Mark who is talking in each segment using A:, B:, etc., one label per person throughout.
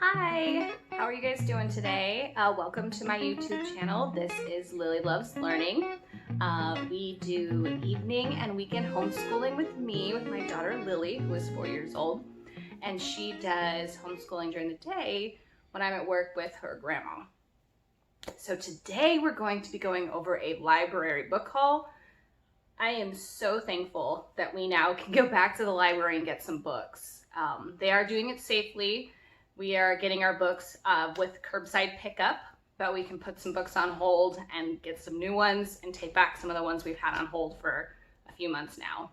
A: Hi, how are you guys doing today? Welcome to my YouTube channel. This is Lily Loves Learning. We do evening and weekend homeschooling with me, with my daughter Lily, who is 4 years old. And she does homeschooling during the day when I'm at work with her grandma. So today we're going to be going over a library book haul. I am so thankful that we now can go back to the library and get some books. They are doing it safely. We are getting our books with curbside pickup, but we can put some books on hold and get some new ones and take back some of the ones we've had on hold for a few months now.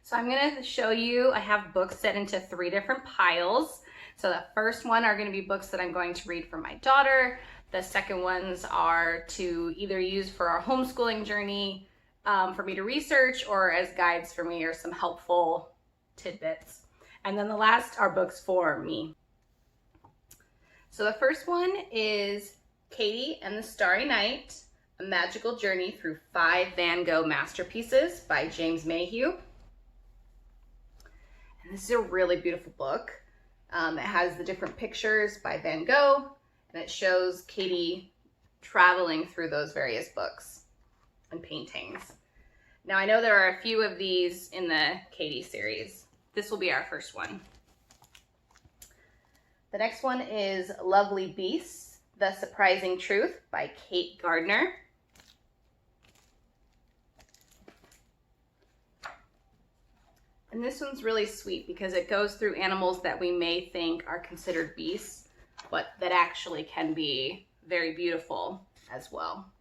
A: So I'm going to show you, I have books set into 3 different piles. So the first one are going to be books that I'm going to read for my daughter. The second ones are to either use for our homeschooling journey, for me to research, or as guides for me or some helpful tidbits. And then the last are books for me. So the first one is Katie and the Starry Night, A Magical Journey Through 5 Van Gogh Masterpieces by James Mayhew. And this is a really beautiful book. It has the different pictures by Van Gogh, and it shows Katie traveling through those various books and paintings. Now I know there are a few of these in the Katie series. This will be our first one. The next one is Lovely Beasts, The Surprising Truth by Kate Gardner. And this one's really sweet because it goes through animals that we may think are considered beasts, but that actually can be very beautiful as well.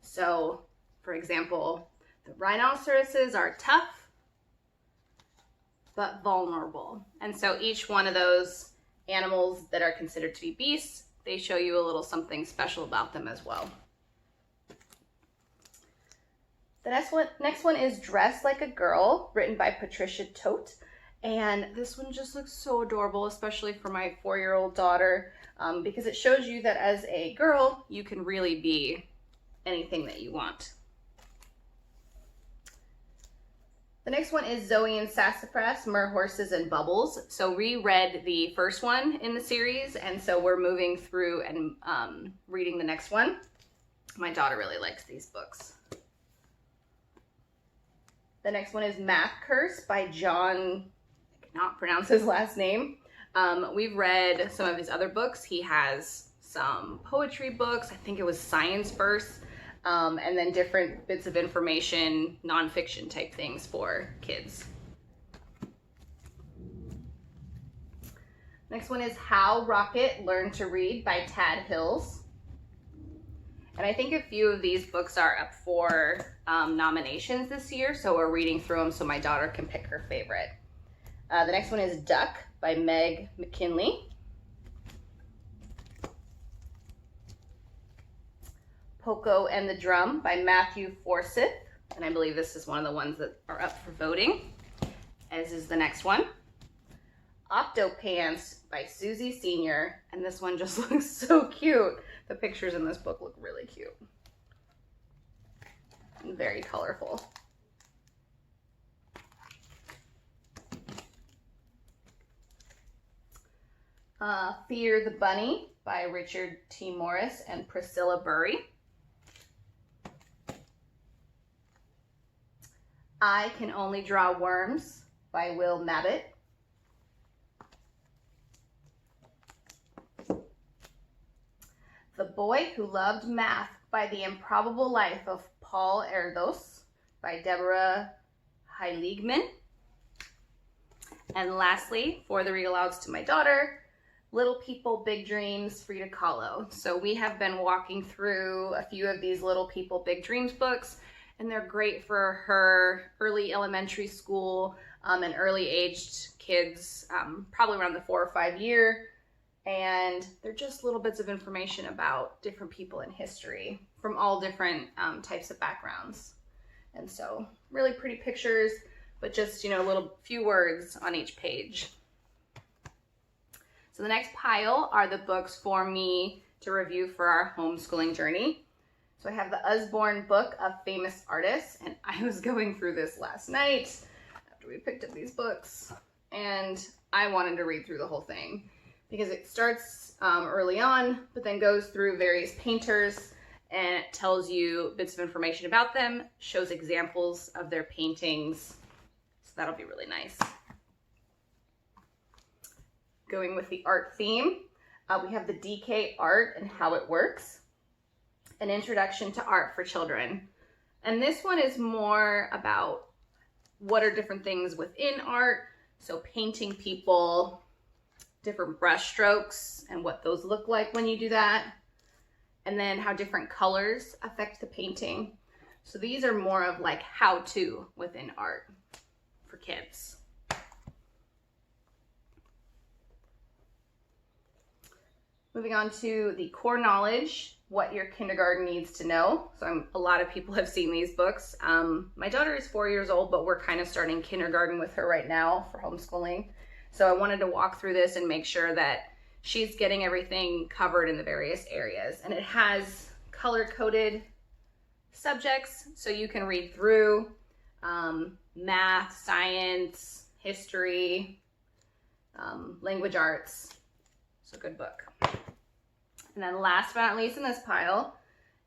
A: So, for example, the rhinoceroses are tough, but vulnerable. And so each one of those animals that are considered to be beasts, they show you a little something special about them as well. The next one is Dress Like a Girl, written by Patricia Tote. And this one just looks so adorable, especially for my 4-year-old daughter, because it shows you that as a girl, you can really be anything that you want. The next one is Zoe and Sassafras, Mer Horses and Bubbles. So we read the first one in the series, and so we're moving through and reading the next one. My daughter really likes these books. The next one is Math Curse by John, I cannot pronounce his last name. We've read some of his other books. He has some poetry books. I think it was science verse. And then different bits of information, nonfiction type things for kids. Next one is How Rocket Learned to Read by Tad Hills. And I think a few of these books are up for nominations this year, so we're reading through them so my daughter can pick her favorite. The next one is Duck by Meg McKinley. Poco and the Drum by Matthew Forsyth, and I believe this is one of the ones that are up for voting, as is the next one. Octopants by Susie Sr., and this one just looks so cute. The pictures in this book look really cute and very colorful. Fear the Bunny by Richard T. Morris and Priscilla Burry. I Can Only Draw Worms by Will Mabbitt. The Boy Who Loved Math by The Improbable Life of Paul Erdos by Deborah Heiligman. And lastly, for the read alouds to my daughter, Little People, Big Dreams, Frida Kahlo. So we have been walking through a few of these Little People, Big Dreams books, and they're great for her early elementary school and early aged kids, probably around the 4 or 5 year. And they're just little bits of information about different people in history from all different types of backgrounds. And so really pretty pictures, but just, little few words on each page. So the next pile are the books for me to review for our homeschooling journey. So I have the Usborne Book of Famous Artists, and I was going through this last night after we picked up these books, and I wanted to read through the whole thing because it starts early on, but then goes through various painters and it tells you bits of information about them, shows examples of their paintings. So that'll be really nice. Going with the art theme, we have the DK art and how it works. An introduction to art for children. And this one is more about what are different things within art. So painting people, different brush strokes and what those look like when you do that. And then how different colors affect the painting. So these are more of like how to within art for kids. Moving on to the core knowledge, what your kindergarten needs to know. So a lot of people have seen these books. My daughter is 4 years old, but we're kind of starting kindergarten with her right now for homeschooling. So I wanted to walk through this and make sure that she's getting everything covered in the various areas. And it has color-coded subjects, so you can read through math, science, history, language arts. So good book. And then last but not least in this pile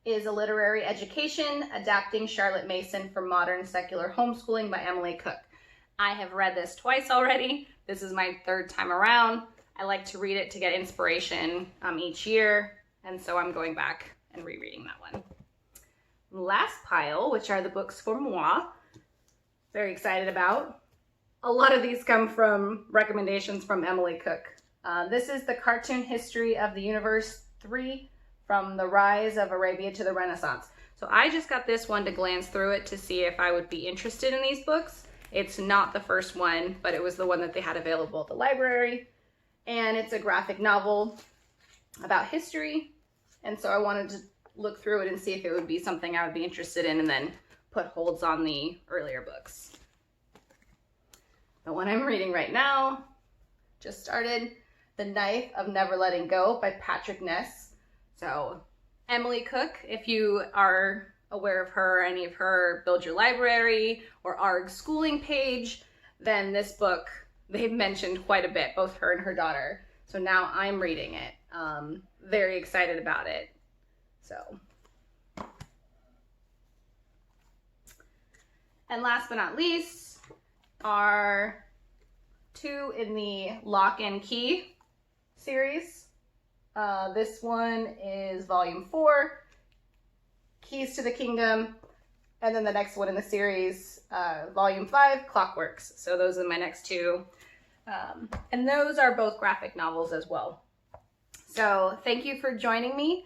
A: is A Literary Education, Adapting Charlotte Mason for Modern Secular Homeschooling by Emily Cook. I have read this twice already. This is my third time around. I like to read it to get inspiration each year, and so I'm going back and rereading that one. Last pile, which are the books for moi. Very excited about. A lot of these come from recommendations from Emily Cook. This is the Cartoon History of the Universe 3, From the Rise of Arabia to the Renaissance. So I just got this one to glance through it to see if I would be interested in these books. It's not the first one, but it was the one that they had available at the library. And it's a graphic novel about history. And so I wanted to look through it and see if it would be something I would be interested in and then put holds on the earlier books. The one I'm reading right now, just started, The Knife of Never Letting Go by Patrick Ness. So Emily Cook, if you are aware of her, any of her Build Your Library or ARG schooling page, then this book they've mentioned quite a bit, both her and her daughter. So now I'm reading it. Very excited about it. So. And last but not least are two in the Lock and Key series. This one is volume 4, Keys to the Kingdom. And then the next one in the series, volume 5, Clockworks. So those are my next two. And those are both graphic novels as well. So thank you for joining me.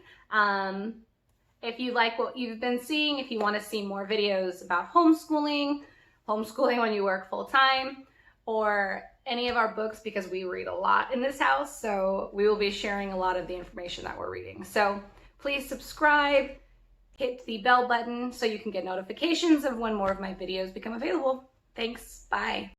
A: If you like what you've been seeing, if you want to see more videos about homeschooling when you work full time, or any of our books, because we read a lot in this house, so we will be sharing a lot of the information that we're reading. So please subscribe, hit the bell button so you can get notifications of when more of my videos become available. Thanks, bye.